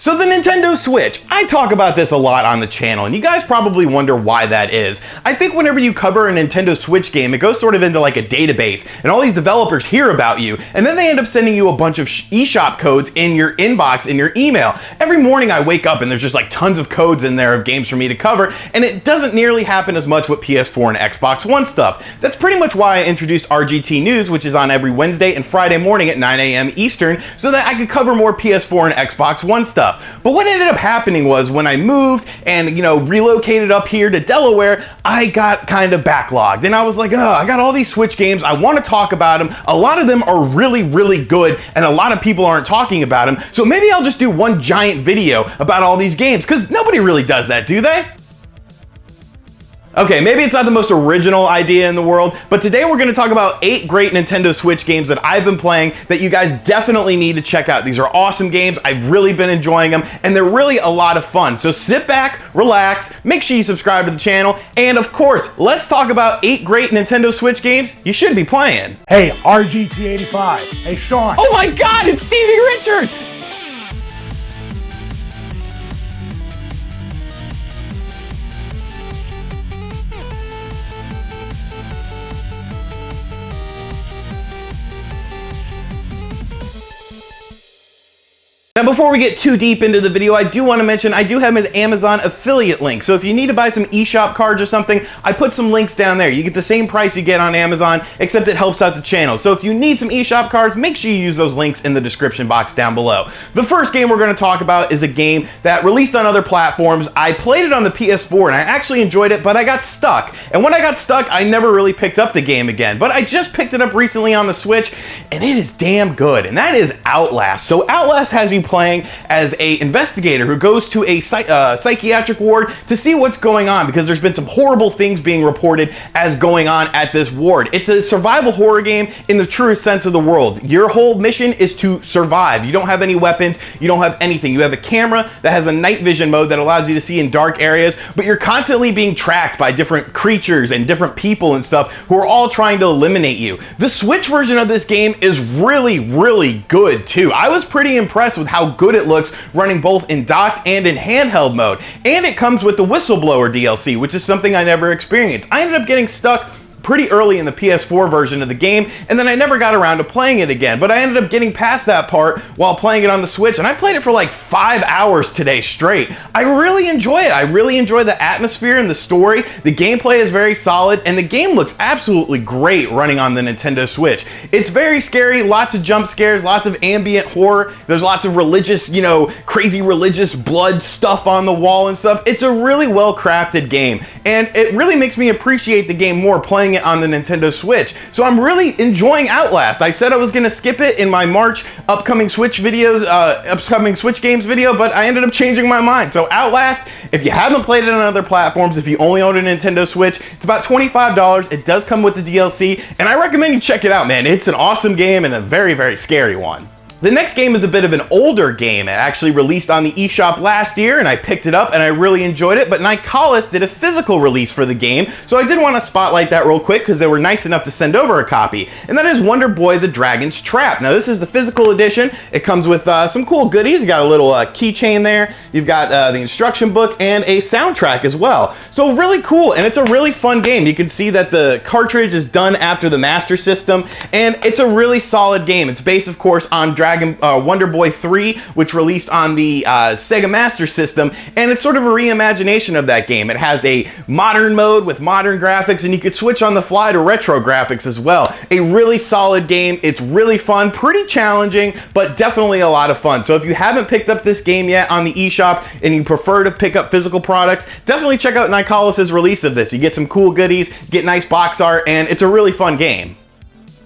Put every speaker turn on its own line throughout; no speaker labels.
So the Nintendo Switch, I talk about this a lot on the channel, and you guys probably wonder why that is. I think whenever you cover a Nintendo Switch game, it goes sort of into like a database, and all these developers hear about you, and then they end up sending you a bunch of eShop codes in your inbox, in your email. Every morning I wake up and there's just like tons of codes in there of games for me to cover, and it doesn't nearly happen as much with PS4 and Xbox One stuff. That's pretty much why I introduced RGT News, which is on every Wednesday and Friday morning at 9 a.m. Eastern, so that I could cover more PS4 and Xbox One stuff. But what ended up happening was when I moved and, relocated up here to Delaware, I got kind of backlogged. And I was like, oh, I got all these Switch games. I want to talk about them. A lot of them are really, really good, and a lot of people aren't talking about them. So maybe I'll just do one giant video about all these games, because nobody really does that, do they? Okay, maybe it's not the most original idea in the world, but today we're going to talk about 8 great Nintendo Switch games that I've been playing that you guys definitely need to check out. These are awesome games. I've really been enjoying them, and they're really a lot of fun. So sit back, relax, make sure you subscribe to the channel, and of course, let's talk about 8 great Nintendo Switch games you should be playing.
Hey, RGT85. Hey, Sean.
Oh my God, it's Stevie Richards! Now, before we get too deep into the video, I do want to mention I do have an Amazon affiliate link. So if you need to buy some eShop cards or something, I put some links down there. You get the same price you get on Amazon, except it helps out the channel. So if you need some eShop cards, make sure you use those links in the description box down below. The first game we're going to talk about is a game that released on other platforms. I played it on the PS4 and I actually enjoyed it, but I got stuck. And when I got stuck, I never really picked up the game again. But I just picked it up recently on the Switch, and it is damn good. And that is Outlast. So Outlast has you playing as an investigator who goes to a psychiatric ward to see what's going on, because there's been some horrible things being reported as going on at this ward. It's a survival horror game in the truest sense of the word. Your whole mission is to survive. You don't have any weapons, you don't have anything. You have a camera that has a night vision mode that allows you to see in dark areas, but you're constantly being tracked by different creatures and different people and stuff who are all trying to eliminate you. The Switch version of this game is really, really good too. I was pretty impressed with how good it looks running both in docked and in handheld mode. And it comes with the Whistleblower DLC, which is something I never experienced. I ended up getting stuck pretty early in the PS4 version of the game, and then I never got around to playing it again, but I ended up getting past that part while playing it on the Switch, and I played it for like 5 hours today straight. I really enjoy it. I really enjoy the atmosphere and the story. The gameplay is very solid, and the game looks absolutely great running on the Nintendo Switch. It's very scary, lots of jump scares, lots of ambient horror. There's lots of religious, crazy religious blood stuff on the wall and stuff. It's a really well-crafted game, and it really makes me appreciate the game more playing it on the Nintendo Switch. So I'm really enjoying Outlast. I said I was gonna skip it in my March upcoming Switch videos, upcoming Switch games video, but I ended up changing my mind. So Outlast, if you haven't played it on other platforms, if you only own a Nintendo Switch, it's about $25. It does come with the DLC, and I recommend you check it out, man. It's an awesome game and a very, very scary one. The next game is a bit of an older game. It actually released on the eShop last year, and I picked it up and I really enjoyed it, but Nykalis did a physical release for the game, so I did want to spotlight that real quick because they were nice enough to send over a copy, and that is Wonder Boy the Dragon's Trap. Now this is the physical edition. It comes with some cool goodies. You got a little keychain there, you've got the instruction book, and a soundtrack as well. So really cool, and it's a really fun game. You can see that the cartridge is done after the Master System, and it's a really solid game. It's based, of course, on Wonder Boy 3, which released on the Sega Master System, and it's sort of a reimagination of that game. It has a modern mode with modern graphics, and you could switch on the fly to retro graphics as well. A really solid game. It's really fun, pretty challenging, but definitely a lot of fun. So if you haven't picked up this game yet on the eShop and you prefer to pick up physical products, definitely check out Nykalis' release of this. You get some cool goodies, get nice box art, and it's a really fun game.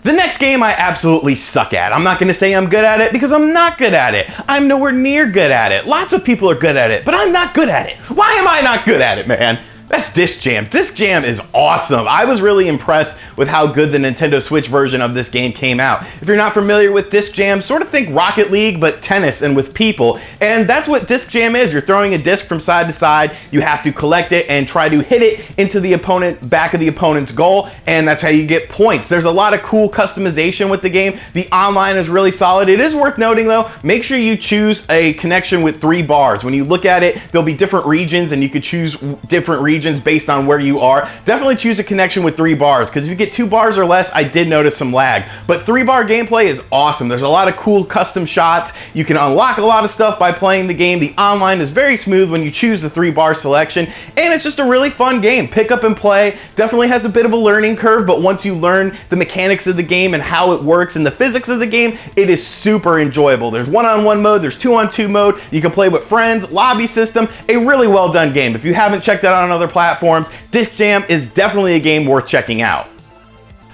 The next game I absolutely suck at. I'm not going to say I'm good at it because I'm not good at it. I'm nowhere near good at it. Lots of people are good at it, but I'm not good at it. Why am I not good at it, man? That's Disc Jam. Disc Jam is awesome. I was really impressed with how good the Nintendo Switch version of this game came out. If you're not familiar with Disc Jam, sort of think Rocket League, but tennis and with people. And that's what Disc Jam is. You're throwing a disc from side to side. You have to collect it and try to hit it into the back of the opponent's goal, and that's how you get points. There's a lot of cool customization with the game. The online is really solid. It is worth noting though, make sure you choose a connection with 3 bars. When you look at it, there'll be different regions and you could choose different regions based on where you are. Definitely choose a connection with 3 bars, because if you get 2 bars or less, I did notice some lag. But 3-bar gameplay is awesome. There's a lot of cool custom shots. You can unlock a lot of stuff by playing the game. The online is very smooth when you choose the 3-bar selection, and it's just a really fun game. Pick up and play. Definitely has a bit of a learning curve, but once you learn the mechanics of the game and how it works and the physics of the game, it is super enjoyable. There's 1-on-1 mode, there's 2-on-2 mode. You can play with friends, lobby system, a really well done game. If you haven't checked it out on other platforms, Disc Jam is definitely a game worth checking out.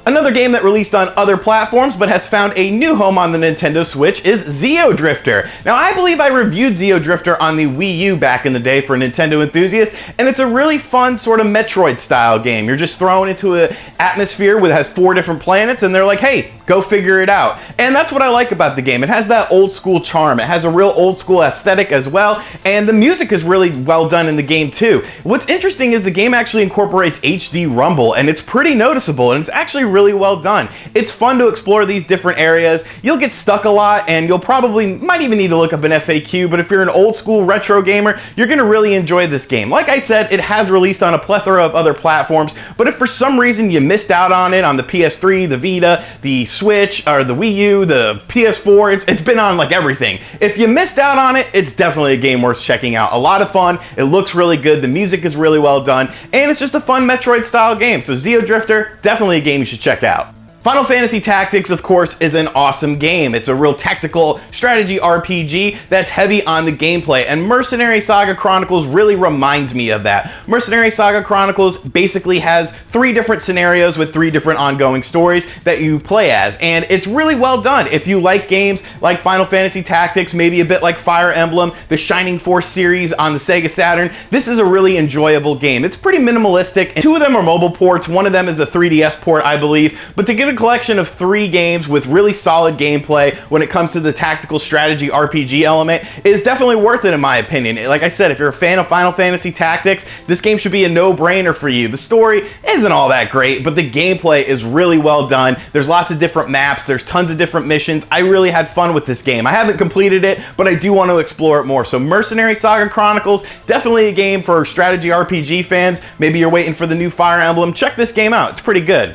Another game that released on other platforms but has found a new home on the Nintendo Switch is Exodrifter. Now, I believe I reviewed Exodrifter on the Wii U back in the day for Nintendo enthusiasts, and it's a really fun sort of Metroid style game. You're just thrown into an atmosphere that has 4 different planets, and they're like, hey, go figure it out. And that's what I like about the game. It has that old school charm. It has a real old school aesthetic as well, and the music is really well done in the game too. What's interesting is the game actually incorporates HD rumble, and it's pretty noticeable, and it's actually really well done. It's fun to explore these different areas. You'll get stuck a lot, and you'll might even need to look up an FAQ, but if you're an old school retro gamer, you're gonna really enjoy this game. Like I said, it has released on a plethora of other platforms, but if for some reason you missed out on it on the PS3, the Vita, the Switch, or the Wii U, the PS4, it's been on like everything. If you missed out on it, it's definitely a game worth checking out. A lot of fun, it looks really good, the music is really well done, and it's just a fun Metroid style game. So Exodrifter, definitely a game you should check out. Final Fantasy Tactics, of course, is an awesome game. It's a real tactical strategy RPG that's heavy on the gameplay, and Mercenary Saga Chronicles really reminds me of that. Mercenary Saga Chronicles basically has 3 different scenarios with 3 different ongoing stories that you play as, and it's really well done. If you like games like Final Fantasy Tactics, maybe a bit like Fire Emblem, the Shining Force series on the Sega Saturn, this is a really enjoyable game. It's pretty minimalistic, and 2 of them are mobile ports, 1 of them is a 3DS port, I believe, but to get a collection of 3 games with really solid gameplay when it comes to the tactical strategy RPG element is definitely worth it in my opinion. Like I said, if you're a fan of Final Fantasy Tactics, this game should be a no-brainer for you. The story isn't all that great, but the gameplay is really well done. There's lots of different maps, there's tons of different missions. I really had fun with this game. I haven't completed it, but I do want to explore it more. So Mercenary Saga Chronicles, definitely a game for strategy RPG fans. Maybe you're waiting for the new Fire Emblem. Check this game out, it's pretty good.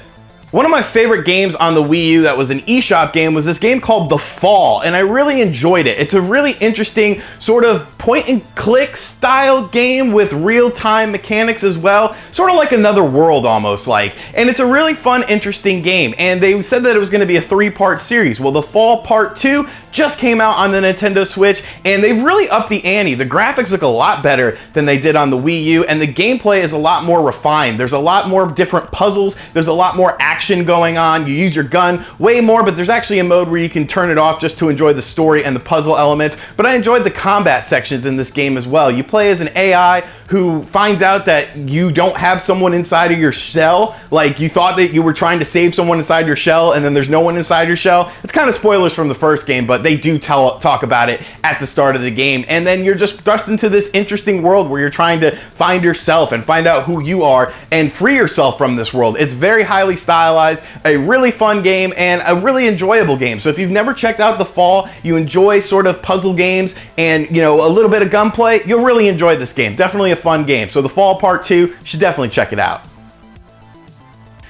One of my favorite games on the Wii U that was an eShop game was this game called The Fall, and I really enjoyed it. It's a really interesting sort of point-and-click style game with real-time mechanics as well, sort of like Another World almost like. And it's a really fun, interesting game, and they said that it was going to be a 3-part series. Well, The Fall Part 2 just came out on the Nintendo Switch, and they've really upped the ante. The graphics look a lot better than they did on the Wii U, and the gameplay is a lot more refined. There's a lot more different puzzles, there's a lot more action going on, you use your gun way more, but there's actually a mode where you can turn it off just to enjoy the story and the puzzle elements. But I enjoyed the combat sections in this game as well. You play as an AI who finds out that you don't have someone inside of your shell. Like, you thought that you were trying to save someone inside your shell, and then there's no one inside your shell. It's kind of spoilers from the first game, but they do talk about it at the start of the game. And then you're just thrust into this interesting world where you're trying to find yourself and find out who you are and free yourself from this world. It's very highly stylized, a really fun game, and a really enjoyable game. So if you've never checked out The Fall, you enjoy sort of puzzle games and, you know, a little bit of gunplay, you'll really enjoy this game. Definitely a fun game. So The Fall Part 2, you should definitely check it out.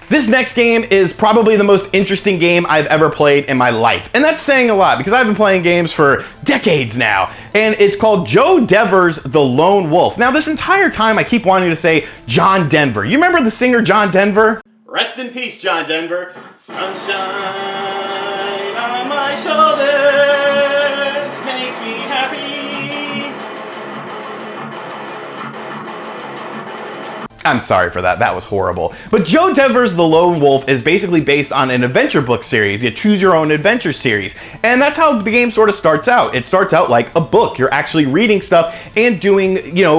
This next game is probably the most interesting game I've ever played in my life. And that's saying a lot because I've been playing games for decades now. And it's called Joe Dever's The Lone Wolf. Now, this entire time I keep wanting to say John Denver. You remember the singer John Denver? Rest in peace, John Denver. Sunshine on my shoulders makes me happy. I'm sorry for that. That was horrible. But Joe Denver's The Lone Wolf is basically based on an adventure book series, a choose your own adventure series. And that's how the game sort of starts out. It starts out like a book. You're actually reading stuff and doing,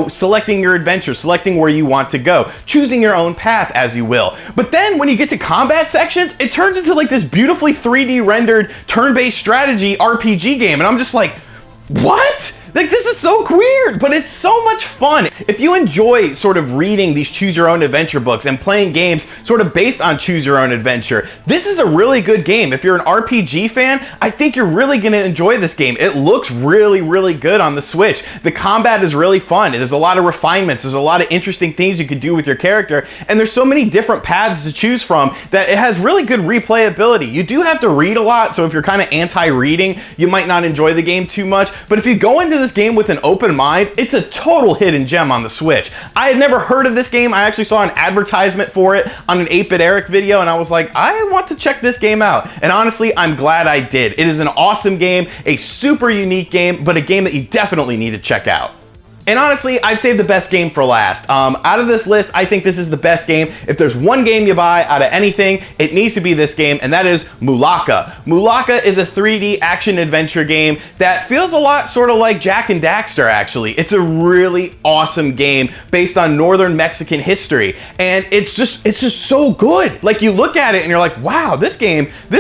selecting your adventure, selecting where you want to go, choosing your own path, as you will. But then when you get to combat sections, it turns into like this beautifully 3D rendered turn-based strategy RPG game. And I'm just like, what? Like, this is so weird, but it's so much fun. If you enjoy sort of reading these choose your own adventure books and playing games sort of based on choose your own adventure, this is a really good game. If you're an RPG fan, I think you're really gonna enjoy this game. It looks really, really good on the Switch. The combat is really fun. There's a lot of refinements. There's a lot of interesting things you could do with your character. And there's so many different paths to choose from that it has really good replayability. You do have to read a lot, so if you're kind of anti-reading, you might not enjoy the game too much. But if you go into this game with an open mind, it's a total hidden gem on the Switch. I had never heard of this game. I actually saw an advertisement for it on an 8-Bit Eric video, and I was like, I want to check this game out. And honestly, I'm glad I did. It is an awesome game, a super unique game, but a game that you definitely need to check out. And honestly, I've saved the best game for last. Out of this list, I think this is the best game. If there's one game you buy out of anything, it needs to be this game, and that is Melaka. Melaka is a 3D action-adventure game that feels a lot sort of like Jak and Daxter, actually. It's a really awesome game based on northern Mexican history, and it's just so good. Like, you look at it and you're like, wow, this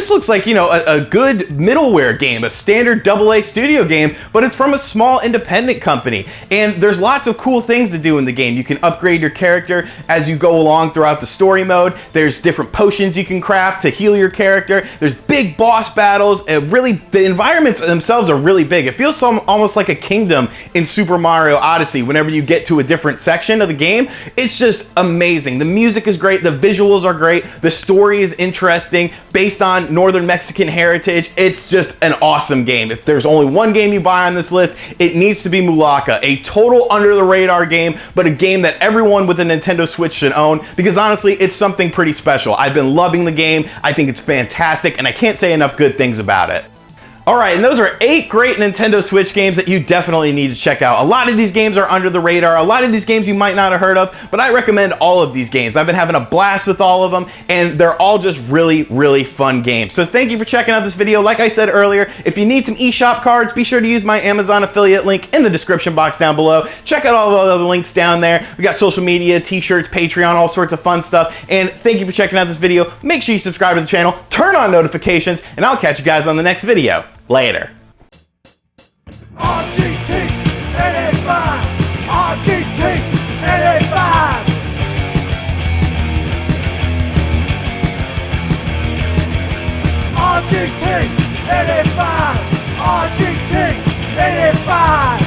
looks like, a good middleware game, a standard AA studio game, but it's from a small independent company. And there's lots of cool things to do in the game. You can upgrade your character as you go along throughout the story mode. There's different potions you can craft to heal your character. There's big boss battles. The environments themselves are really big. It feels almost like a kingdom in Super Mario Odyssey whenever you get to a different section of the game. It's just amazing. The music is great. The visuals are great. The story is interesting based on northern Mexican heritage. It's just an awesome game. If there's only one game you buy on this list, it needs to be Melaka, a total under the radar game, but a game that everyone with a Nintendo Switch should own, because honestly, it's something pretty special. I've been loving the game. I think it's fantastic, and I can't say enough good things about it. All right, and those are 8 great Nintendo Switch games that you definitely need to check out. A lot of these games are under the radar. A lot of these games you might not have heard of, but I recommend all of these games. I've been having a blast with all of them, and they're all just really, really fun games. So thank you for checking out this video. Like I said earlier, if you need some eShop cards, be sure to use my Amazon affiliate link in the description box down below. Check out all the other links down there. We got social media, t-shirts, Patreon, all sorts of fun stuff. And thank you for checking out this video. Make sure you subscribe to the channel, turn on notifications, and I'll catch you guys on the next video. Later.
RGT 85. RGT 85. RGT 85. RGT 85.